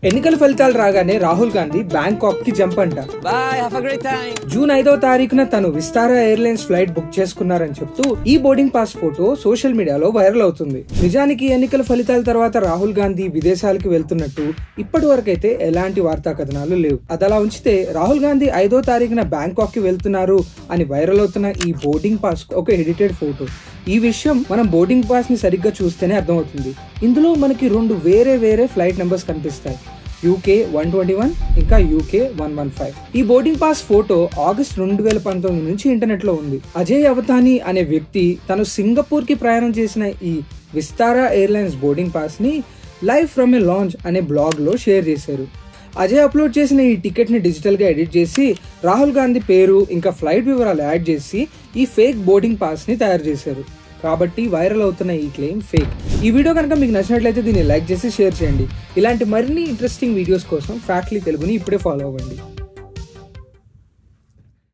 ఎన్నికల ఫలితాలు రాగానే రాహుల్ గాంధీ బ్యాంకాక్ కి జంప్ అంట. జూన్ 5వ తారీఖున తను విస్తారా ఎయిర్లైన్స్ ఫ్లైట్ బుక్ చేసుకున్నారని చెప్తూ ఈ బోర్డింగ్ పాస్ ఫోటో సోషల్ మీడియాలో వైరల్ అవుతుంది. నిజానికి ఎన్నికల ఫలితాల తర్వాత రాహుల్ గాంధీ విదేశాలకు వెళ్తున్నట్టు ఇప్పటి వరకైతే ఎలాంటి వార్తా కథనాలు లేవు. అదలా ఉంచితే రాహుల్ గాంధీ 5వ తారీఖున బ్యాంకాక్ కి వెళ్తున్నారు అని వైరల్ అవుతున్న ఈ బోర్డింగ్ పాస్ ఒక ఎడిటెడ్ ఫోటో. ఈ విషయం మనం బోర్డింగ్ పాస్ ని సరిగ్గా చూస్తేనే అర్థమవుతుంది. ఇందులో మనకి రెండు వేరే ఫ్లైట్ నెంబర్స్ కనిపిస్తాయి, UK 121 ఇంకా UK 115. ఈ బోర్డింగ్ పాస్ ఫోటో ఆగస్ట్ 2019 నుంచి ఇంటర్నెట్ లో ఉంది. అజయ్ అవతాని అనే వ్యక్తి తను సింగపూర్ కి ప్రయాణం చేసిన ఈ విస్తారా ఎయిర్లైన్స్ బోర్డింగ్ పాస్ ని లైవ్ ఫ్రమ్ ఏ లాంచ్ అనే బ్లాగ్ లో షేర్ చేశారు. అజయ్ అప్లోడ్ చేసిన ఈ టికెట్ ని డిజిటల్ గా ఎడిట్ చేసి రాహుల్ గాంధీ పేరు ఇంకా ఫ్లైట్ వివరాలు యాడ్ చేసి ఈ ఫేక్ బోర్డింగ్ పాస్ ని తయారు చేశారు. కాబట్టి వైరల్ అవుతున్న ఈ క్లెయిమ్ ఫేక్. ఈ వీడియో కనుక మీకు నచ్చినట్లయితే దీన్ని లైక్ చేసి షేర్ చేయండి. ఇలాంటి మరిన్ని ఇంట్రెస్టింగ్ వీడియోస్ కోసం ఫ్యాక్ట్లీ తెలుగుని ఇప్పుడే ఫాలో అవ్వండి.